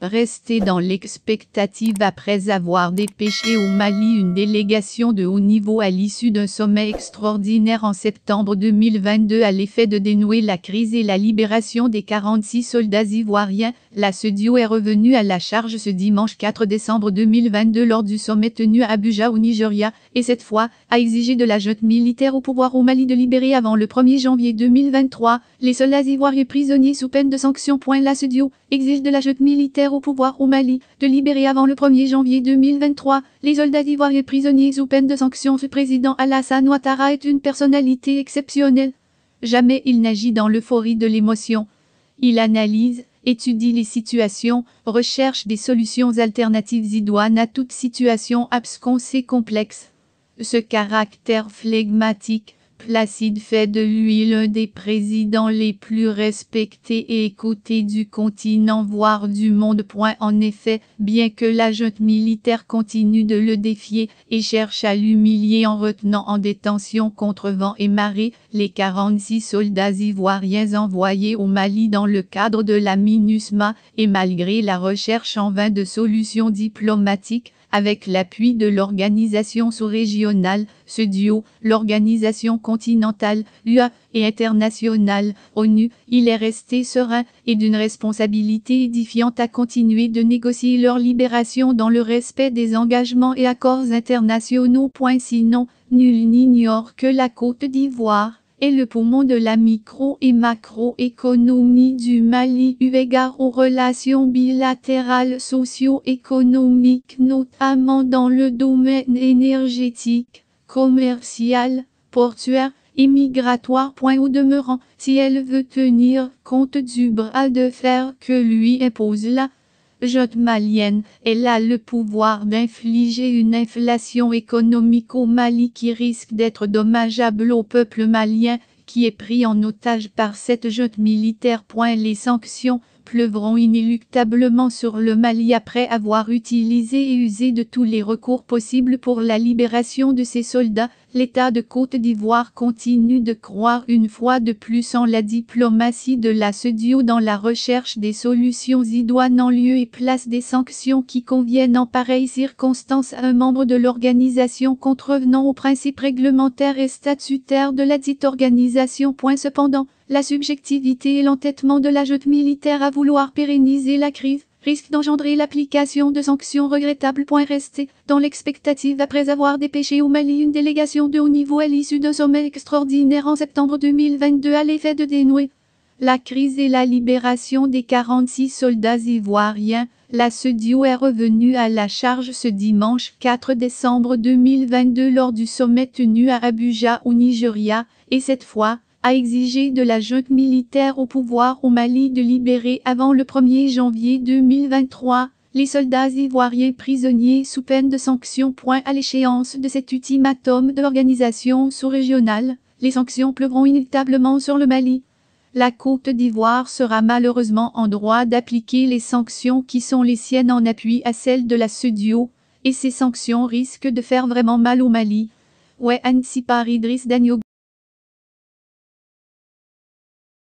Resté dans l'expectative après avoir dépêché au Mali une délégation de haut niveau à l'issue d'un sommet extraordinaire en septembre 2022 à l'effet de dénouer la crise et la libération des 46 soldats ivoiriens, la SEDIO est revenue à la charge ce dimanche 4 décembre 2022 lors du sommet tenu à Abuja au Nigeria, et cette fois, a exigé de la junte militaire au pouvoir au Mali de libérer avant le 1er janvier 2023 les soldats ivoiriens prisonniers sous peine de sanctions. La SEDIO exige de la junte militaire au pouvoir au Mali de libérer avant le 1er janvier 2023 les soldats ivoiriens prisonniers sous peine de sanctions. Ce président Alassane Ouattara est une personnalité exceptionnelle. Jamais il n'agit dans l'euphorie de l'émotion. Il analyse, étudie les situations, recherche des solutions alternatives idoines à toute situation absconse et complexe. Ce caractère flegmatique, placide fait de lui l'un des présidents les plus respectés et écoutés du continent voire du monde. En effet, bien que la junte militaire continue de le défier et cherche à l'humilier en retenant en détention contre vent et marée, les 46 soldats ivoiriens envoyés au Mali dans le cadre de la MINUSMA, et malgré la recherche en vain de solutions diplomatiques, avec l'appui de l'organisation sous-régionale, SEDIO, l'organisation continentale, UA, et internationale, ONU, il est resté serein et d'une responsabilité édifiante à continuer de négocier leur libération dans le respect des engagements et accords internationaux. Sinon, nul n'ignore que la Côte d'Ivoire est le poumon de la micro- et macroéconomie du Mali eu égard aux relations bilatérales socio-économiques, notamment dans le domaine énergétique, commercial, portuaire et migratoire. Au demeurant, si elle veut tenir compte du bras de fer que lui impose la junte malienne, elle a le pouvoir d'infliger une inflation économique au Mali qui risque d'être dommageable au peuple malien, qui est pris en otage par cette junte militaire. Les sanctions pleuvront inéluctablement sur le Mali après avoir utilisé et usé de tous les recours possibles pour la libération de ses soldats. L'État de Côte d'Ivoire continue de croire une fois de plus en la diplomatie de la SEDIO dans la recherche des solutions idoines en lieu et place des sanctions qui conviennent en pareille circonstance à un membre de l'organisation contrevenant aux principes réglementaires et statutaires de la dite organisation. Cependant, la subjectivité et l'entêtement de la junte militaire à vouloir pérenniser la crise risque d'engendrer l'application de sanctions regrettables. Resté dans l'expectative après avoir dépêché au Mali une délégation de haut niveau à l'issue d'un sommet extraordinaire en septembre 2022 à l'effet de dénouer la crise et la libération des 46 soldats ivoiriens, la SEDIO est revenue à la charge ce dimanche 4 décembre 2022 lors du sommet tenu à Abuja au Nigeria, et cette fois, a exigé de la junte militaire au pouvoir au Mali de libérer avant le 1er janvier 2023 les soldats ivoiriens prisonniers sous peine de sanctions. À l'échéance de cet ultimatum de l'organisation sous-régionale, les sanctions pleuvront inévitablement sur le Mali. La Côte d'Ivoire sera malheureusement en droit d'appliquer les sanctions qui sont les siennes en appui à celles de la SEDIO, et ces sanctions risquent de faire vraiment mal au Mali. Annecy par Idriss Dagno.